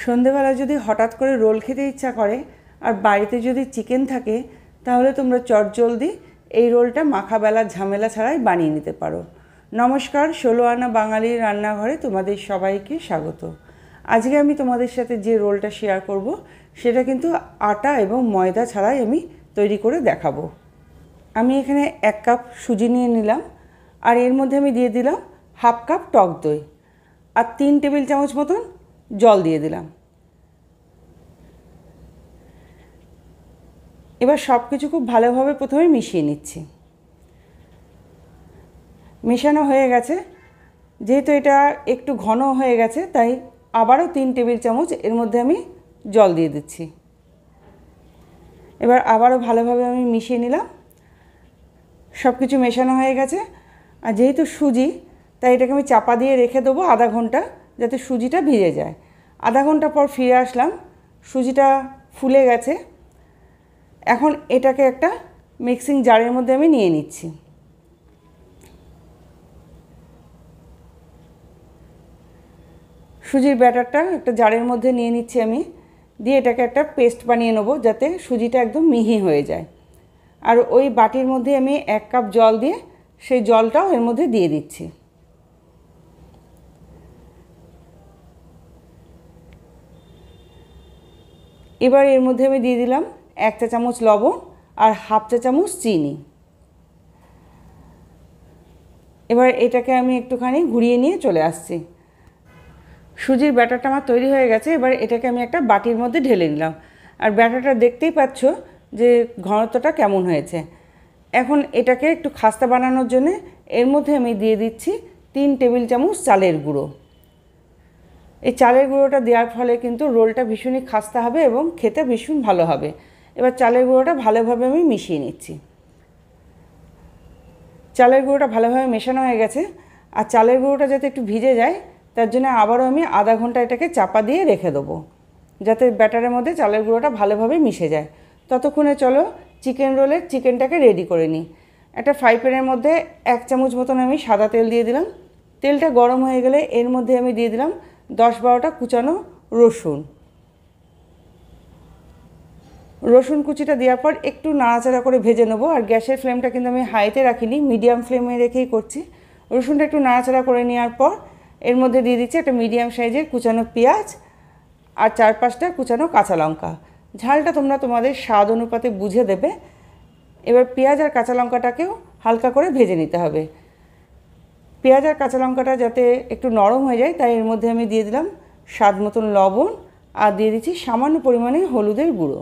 সন্ধেবেলা যদি হঠাৎ করে রোল খেতে ইচ্ছা করে আর বাড়িতে যদি চিকেন থাকে, তাহলে তোমরা চটজলদি এই রোলটা মাখাবেলার ঝামেলা ছাড়াই বানিয়ে নিতে পারো। নমস্কার, 16 আনা বাঙালির রান্নাঘরে তোমাদের সবাইকে স্বাগত। আজকে আমি তোমাদের সাথে যে রোলটা শেয়ার করব সেটা কিন্তু আটা এবং ময়দা ছাড়াই আমি তৈরি করে দেখাবো। আমি এখানে 1 কাপ সুজি নিয়ে নিলাম, আর এর মধ্যে আমি দিয়ে দিলাম হাফ কাপ টক দই, আর 3 টেবিল চামচ মতন জল দিয়ে দিলাম। এবার সব কিছু খুব ভালোভাবে প্রথমে মিশিয়ে নিচ্ছি। মেশানো হয়ে গেছে, যেহেতু এটা একটু ঘন হয়ে গেছে তাই আবারও 3 টেবিল চামচ এর মধ্যে আমি জল দিয়ে দিচ্ছি। এবার আবারও ভালোভাবে আমি মিশিয়ে নিলাম। সব কিছু মেশানো হয়ে গেছে, আর যেহেতু সুজি তাই এটাকে আমি চাপা দিয়ে রেখে দেবো আধা ঘন্টা, যাতে সুজিটা ভিজে যায়। আধা ঘন্টা পর ফিরে আসলাম, সুজিটা ফুলে গেছে। এখন এটাকে একটা মিক্সিং জারের মধ্যে আমি নিয়ে নিচ্ছি। সুজির ব্যাটারটা একটা জারের মধ্যে নিয়ে নিচ্ছি আমি, দিয়ে এটাকে একটা পেস্ট বানিয়ে নেবো যাতে সুজিটা একদম মিহি হয়ে যায়। আর ওই বাটির মধ্যে আমি 1 কাপ জল দিয়ে সেই জলটাও এর মধ্যে দিয়ে দিচ্ছি। এবার এর মধ্যে আমি দিয়ে দিলাম 1 চা চামচ লবণ আর হাফ চা চামচ চিনি। এবার এটাকে আমি একটুখানি ঘুরিয়ে নিয়ে চলে আসছি। সুজির ব্যাটারটা আমার তৈরি হয়ে গেছে। এবার এটাকে আমি একটা বাটির মধ্যে ঢেলে নিলাম, আর ব্যাটারটা দেখতেই পাচ্ছ যে ঘনত্বটা কেমন হয়েছে। এখন এটাকে একটু খাস্তা বানানোর জন্য এর মধ্যে আমি দিয়ে দিচ্ছি 3 টেবিল চামচ চালের গুঁড়ো। এই চালের গুঁড়োটা দেওয়ার ফলে কিন্তু রোলটা ভীষণই খাস্তা হবে এবং খেতে ভীষণ ভালো হবে। এবার চালের গুঁড়োটা ভালোভাবে আমি মিশিয়ে নিচ্ছি। চালের গুঁড়োটা ভালোভাবে মেশানো হয়ে গেছে, আর চালের গুঁড়োটা যাতে একটু ভিজে যায় তার জন্য আবারও আমি আধা ঘন্টা এটাকে চাপা দিয়ে রেখে দেবো, যাতে ব্যাটারের মধ্যে চালের গুঁড়োটা ভালোভাবে মিশে যায়। ততক্ষণে চলো চিকেন রোলের চিকেনটাকে রেডি করে নিই। একটা ফ্রাই প্যানের মধ্যে 1 চামচ মতন আমি সাদা তেল দিয়ে দিলাম। তেলটা গরম হয়ে গেলে এর মধ্যে আমি দিয়ে দিলাম 10-12টা কুচানো রসুন কুচিটা দেওয়ার পর একটু নাড়াচাড়া করে ভেজে নেবো। আর গ্যাসের ফ্লেমটা কিন্তু আমি হাইতে রাখিনি, মিডিয়াম ফ্লেমে রেখেই করছি। রসুনটা একটু নাড়াচাড়া করে নেওয়ার পর এর মধ্যে দিয়ে দিচ্ছি একটা মিডিয়াম সাইজের কুচানো পেঁয়াজ আর 4-5টা কুচানো কাঁচা লঙ্কা। ঝালটা তোমরা তোমাদের স্বাদ অনুপাতে বুঝে দেবে। এবার পেঁয়াজ আর কাঁচা লঙ্কাটাকেও হালকা করে ভেজে নিতে হবে। পেঁয়াজ আর কাঁচা লঙ্কাটা যাতে একটু নরম হয়ে যায় তাই এর মধ্যে আমি দিয়ে দিলাম স্বাদ মতন লবণ, আর দিয়ে দিচ্ছি সামান্য পরিমাণে হলুদের গুঁড়ো।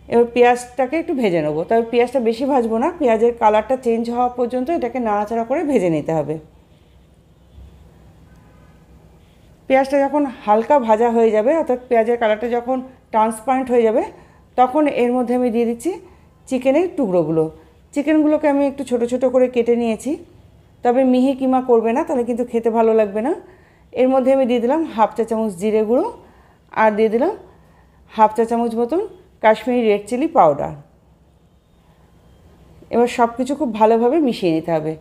এবার পেঁয়াজটাকে একটু ভেজে নেবো, তবে পেঁয়াজটা বেশি ভাজবো না, পেঁয়াজের কালারটা চেঞ্জ হওয়া পর্যন্ত এটাকে নাড়াচাড়া করে ভেজে নিতে হবে। পেঁয়াজটা যখন হালকা ভাজা হয়ে যাবে, অর্থাৎ পেঁয়াজের কালারটা যখন ট্রান্সপারেন্ট হয়ে যাবে, তখন এর মধ্যে আমি দিয়ে দিচ্ছি চিকেনের টুকরোগুলো। চিকেনগুলোকে আমি একটু ছোট ছোট করে কেটে নিয়েছি, তবে মিহি কিমা করবে না, তাহলে কিন্তু খেতে ভালো লাগবে না। এর মধ্যে আমি দিয়ে দিলাম হাফ চা চামচ জিরে গুঁড়ো, আর দিয়ে দিলাম হাফ চা চামচ মতন কাশ্মীরি রেড চিলি পাউডার। এবার সব কিছু খুব ভালোভাবে মিশিয়ে নিতে হবে।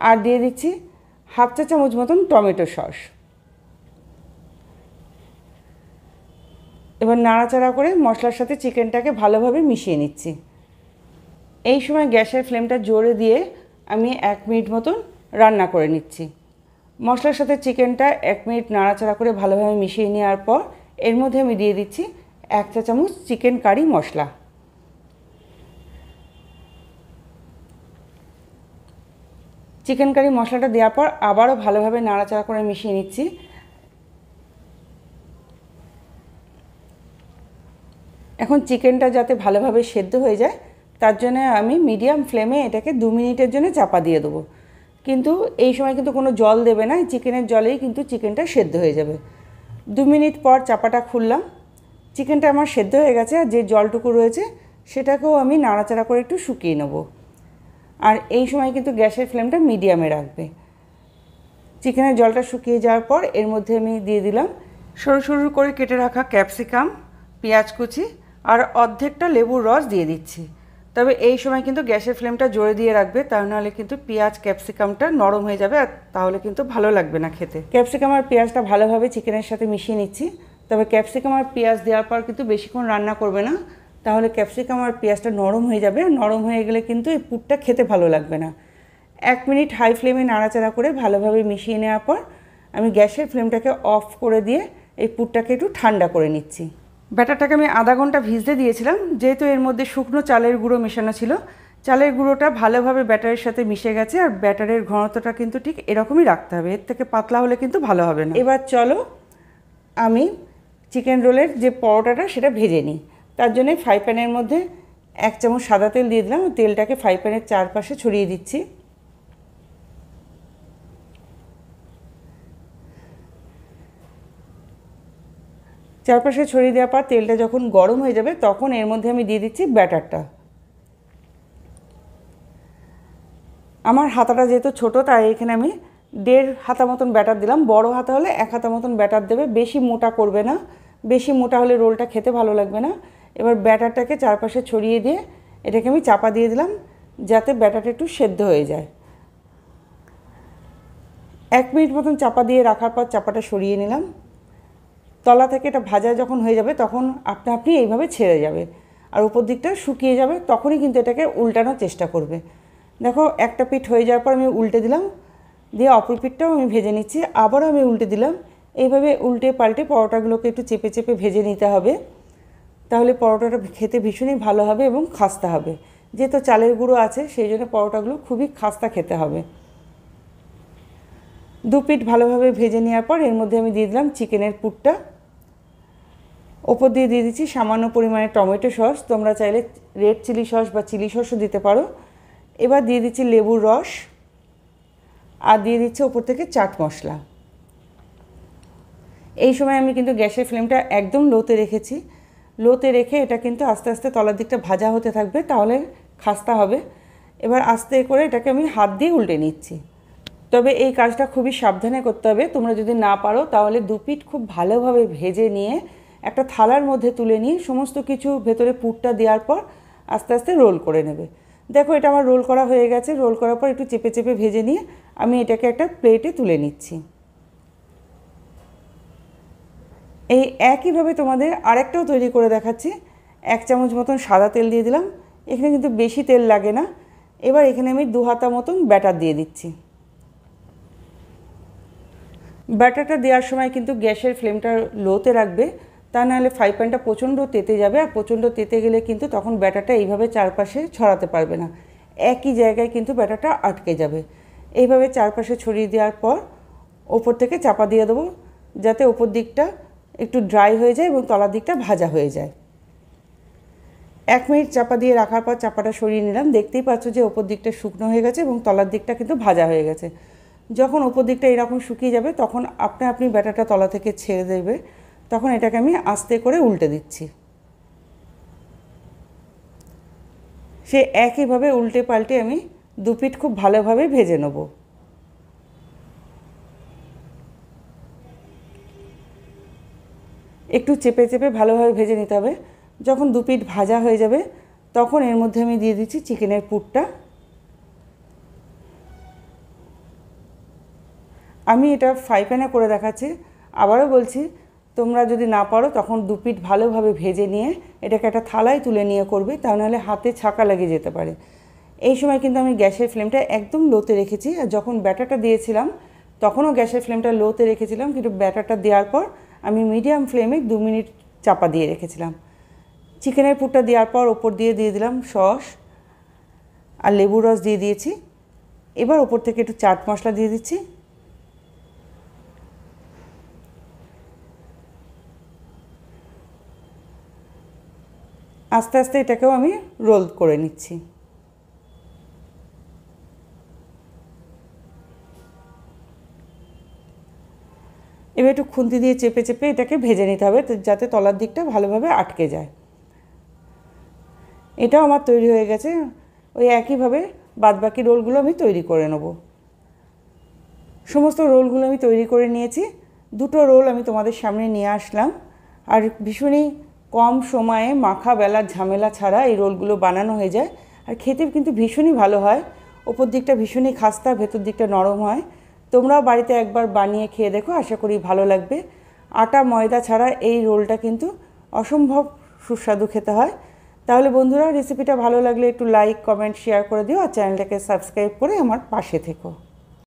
আর দিয়ে দিচ্ছি হাফ চা চামচ মতন টমেটো সস। এবার নাড়াচাড়া করে মশলার সাথে চিকেনটাকে ভালোভাবে মিশিয়ে নিচ্ছি। এই সময় গ্যাসের ফ্লেমটা জোরে দিয়ে আমি 1 মিনিট মতন রান্না করে নিচ্ছি। মশলার সাথে চিকেনটা 1 মিনিট নাড়াচাড়া করে ভালোভাবে মিশিয়ে নেওয়ার পর এর মধ্যে আমি দিয়ে দিচ্ছি 1 চা চামচ চিকেন কারি মশলা। চিকেন কারি মশলাটা দেওয়ার পর আবারও ভালোভাবে নাড়াচাড়া করে মিশিয়ে নিচ্ছি। এখন চিকেনটা যাতে ভালোভাবে সেদ্ধ হয়ে যায় তার জন্য আমি মিডিয়াম ফ্লেমে এটাকে 2 মিনিটের জন্য চাপা দিয়ে দেবো। কিন্তু এই সময় কিন্তু কোনো জল দেবে না, চিকেনের জলেই কিন্তু চিকেনটা সেদ্ধ হয়ে যাবে। 2 মিনিট পর চাপাটা খুললাম, চিকেনটা আমার সেদ্ধ হয়ে গেছে, আর যে জলটুকু রয়েছে সেটাকেও আমি নাড়াচাড়া করে একটু শুকিয়ে নেব। আর এই সময় কিন্তু গ্যাসের ফ্লেমটা মিডিয়ামে রাখবে। চিকেনের জলটা শুকিয়ে যাওয়ার পর এর মধ্যে আমি দিয়ে দিলাম সরু সরু করে কেটে রাখা ক্যাপসিকাম, পেঁয়াজ কুচি আর অর্ধেকটা লেবুর রস দিয়ে দিচ্ছি। তবে এই সময় কিন্তু গ্যাসের ফ্লেমটা জোরে দিয়ে রাখবে, তা নাহলে কিন্তু পেঁয়াজ ক্যাপসিকামটা নরম হয়ে যাবে, আর তাহলে কিন্তু ভালো লাগবে না খেতে। ক্যাপসিকাম আর পেঁয়াজটা ভালোভাবে চিকেনের সাথে মিশিয়ে নিচ্ছি। তবে ক্যাপসিকাম আর পেঁয়াজ দেওয়ার পর কিন্তু বেশিক্ষণ রান্না করবে না, তাহলে ক্যাপসিকাম আর পেঁয়াজটা নরম হয়ে যাবে, আর নরম হয়ে গেলে কিন্তু এই পুরটা খেতে ভালো লাগবে না। 1 মিনিট হাই ফ্লেমে নাড়াচাড়া করে ভালোভাবে মিশিয়ে নেওয়ার পর আমি গ্যাসের ফ্লেমটাকে অফ করে দিয়ে এই পুরটাকে একটু ঠান্ডা করে নিচ্ছি। ব্যাটারটাকে আমি আধা ঘন্টা ভিজতে দিয়েছিলাম, যেহেতু এর মধ্যে শুকনো চালের গুঁড়ো মেশানো ছিল। চালের গুঁড়োটা ভালোভাবে ব্যাটারের সাথে মিশে গেছে, আর ব্যাটারের ঘনত্বটা কিন্তু ঠিক এরকমই রাখতে হবে, এর থেকে পাতলা হলে কিন্তু ভালো হবে না। এবার চলো আমি চিকেন রোলের যে পরোটাটা সেটা ভেজে নিই। তার জন্যে ফ্রাই প্যানের মধ্যে 1 চামচ সাদা তেল দিয়ে দিলাম, তেলটাকে ফ্রাই প্যানের চারপাশে ছড়িয়ে দিচ্ছি। চারপাশে ছড়িয়ে দেওয়ার পর তেলটা যখন গরম হয়ে যাবে তখন এর মধ্যে আমি দিয়ে দিচ্ছি ব্যাটারটা। আমার হাতাটা যেহেতু ছোটো, তাই এখানে আমি 1.5 হাতা মতন ব্যাটার দিলাম। বড় হাতা হলে 1 হাতা মতন ব্যাটার দেবে, বেশি মোটা করবে না, বেশি মোটা হলে রোলটা খেতে ভালো লাগবে না। এবার ব্যাটারটাকে চারপাশে ছড়িয়ে দিয়ে এটাকে আমি চাপা দিয়ে দিলাম, যাতে ব্যাটারটা একটু সেদ্ধ হয়ে যায়। 1 মিনিট মতন চাপা দিয়ে রাখার পর চাপাটা সরিয়ে নিলাম। তলা থেকে এটা ভাজা যখন হয়ে যাবে তখন আপনি এইভাবে ছেড়ে যাবে, আর উপর দিকটা শুকিয়ে যাবে, তখনই কিন্তু এটাকে উল্টানোর চেষ্টা করবে। দেখো একটা পিঠ হয়ে যাওয়ার পর আমি উল্টে দিলাম, দিয়ে অপর পিঠটাও আমি ভেজে নিচ্ছি, আবারও আমি উল্টে দিলাম। এইভাবে উল্টে পাল্টে পরোটাগুলোকে একটু চেপে চেপে ভেজে নিতে হবে, তাহলে পরোটাটা খেতে ভীষণই ভালো হবে এবং খাস্তা হবে। যেহেতু চালের গুঁড়ো আছে সেই জন্য পরোটাগুলো খুবই খাস্তা খেতে হবে। 2 পিঠ ভালোভাবে ভেজে নেওয়ার পর এর মধ্যে আমি দিয়ে দিলাম চিকেনের পুরটা। ওপর দিয়ে দিয়ে দিচ্ছি সামান্য পরিমাণে টমেটো সস, তোমরা চাইলে রেড চিলি সস বা চিলি সসও দিতে পারো। এবার দিয়ে দিচ্ছি লেবুর রস, আর দিয়ে দিচ্ছি ওপর থেকে চাট মশলা। এই সময় আমি কিন্তু গ্যাসের ফ্লেমটা একদম লোতে রেখেছি। লোতে রেখে এটা কিন্তু আস্তে আস্তে তলার দিকটা ভাজা হতে থাকবে, তাহলে খাস্তা হবে। এবার আস্তে করে এটাকে আমি হাত দিয়ে উল্টে নিচ্ছি। তবে এই কাজটা খুবই সাবধানে করতে হবে, তোমরা যদি না পারো তাহলে 2 পিঠ খুব ভালোভাবে ভেজে নিয়ে একটা থালার মধ্যে তুলে নিয়ে সমস্ত কিছু ভেতরে পুরটা দেওয়ার পর আস্তে আস্তে রোল করে নেবে। দেখো এটা আমার রোল করা হয়ে গেছে। রোল করার পর একটু চেপে চেপে ভেজে নিয়ে আমি এটাকে একটা প্লেটে তুলে নিচ্ছি। এই একইভাবে তোমাদের আরেকটাও তৈরি করে দেখাচ্ছি। 1 চামচ মতন সাদা তেল দিয়ে দিলাম, এখানে কিন্তু বেশি তেল লাগে না। এবার এখানে আমি 2 হাতা মতন ব্যাটার দিয়ে দিচ্ছি। ব্যাটারটা দেওয়ার সময় কিন্তু গ্যাসের ফ্লেমটা লোতে রাখবে, তা নাহলে ফ্রাই প্যানটা প্রচণ্ড তেতে যাবে, আর প্রচণ্ড তেতে গেলে কিন্তু তখন ব্যাটারটা এইভাবে চারপাশে ছড়াতে পারবে না, একই জায়গায় কিন্তু ব্যাটারটা আটকে যাবে। এইভাবে চারপাশে ছড়িয়ে দেওয়ার পর ওপর থেকে চাপা দিয়ে দেবো, যাতে ওপর দিকটা একটু ড্রাই হয়ে যায় এবং তলার দিকটা ভাজা হয়ে যায়। 1 মিনিট চাপা দিয়ে রাখার পর চাপাটা সরিয়ে নিলাম। দেখতেই পাচ্ছ যে ওপর দিকটা শুকনো হয়ে গেছে এবং তলার দিকটা কিন্তু ভাজা হয়ে গেছে। যখন ওপর দিকটা এরকম শুকিয়ে যাবে তখন আপনি ব্যাটারটা তলা থেকে ছেড়ে দেবে, তখন এটাকে আমি আস্তে করে উল্টে দিচ্ছি। সে একইভাবে উল্টে পাল্টে আমি 2 পিঠ খুব ভালোভাবে ভেজে নেব। একটু চেপে চেপে ভালোভাবে ভেজে নিতে হবে। যখন 2 পিঠ ভাজা হয়ে যাবে তখন এর মধ্যে আমি দিয়ে দিচ্ছি চিকেনের পুরটা। আমি এটা ফ্রাই প্যানে করে দেখাচ্ছি। আবারও বলছি, তোমরা যদি না পারো তখন 2 পিঠ ভালোভাবে ভেজে নিয়ে এটাকে একটা থালায় তুলে নিয়ে করবে, তা নাহলে হাতে ছাকা লেগে যেতে পারে। এই সময় কিন্তু আমি গ্যাসের ফ্লেমটা একদম লোতে রেখেছি, আর যখন ব্যাটারটা দিয়েছিলাম তখনও গ্যাসের ফ্লেমটা লোতে রেখেছিলাম, কিন্তু ব্যাটারটা দেওয়ার পর আমি মিডিয়াম ফ্লেমে 2 মিনিট চাপা দিয়ে রেখেছিলাম। চিকেনের পুরটা দেওয়ার পর ওপর দিয়ে দিলাম সস আর লেবুর রস দিয়ে দিয়েছি। এবার ওপর থেকে একটু চাট মশলা দিয়ে দিচ্ছি। আস্তে আস্তে এটাকেও আমি রোল করে নিচ্ছি। এবার একটু খুন্তি দিয়ে চেপে চেপে এটাকে ভেজে নিতে হবে, যাতে তলার দিকটা ভালোভাবে আটকে যায়। এটাও আমার তৈরি হয়ে গেছে। ওই একইভাবে বাদবাকি রোলগুলো আমি তৈরি করে নেব। সমস্ত রোলগুলো আমি তৈরি করে নিয়েছি। 2টো রোল আমি তোমাদের সামনে নিয়ে আসলাম, আর ভীষণই কম সময়ে মাখা বেলার ঝামেলা ছাড়া এই রোলগুলো বানানো হয়ে যায়, আর খেতে কিন্তু ভীষণই ভালো হয়। ওপর দিকটা ভীষণই খাস্তা, ভেতর দিকটা নরম হয়। তোমরাও বাড়িতে একবার বানিয়ে খেয়ে দেখো, আশা করি ভালো লাগবে। আটা ময়দা ছাড়া এই রোলটা কিন্তু অসম্ভব সুস্বাদু খেতে হয়। তাহলে বন্ধুরা, রেসিপিটা ভালো লাগলে একটু লাইক, কমেন্ট, শেয়ার করে দিও আর চ্যানেলটাকে সাবস্ক্রাইব করে আমার পাশে থেকো।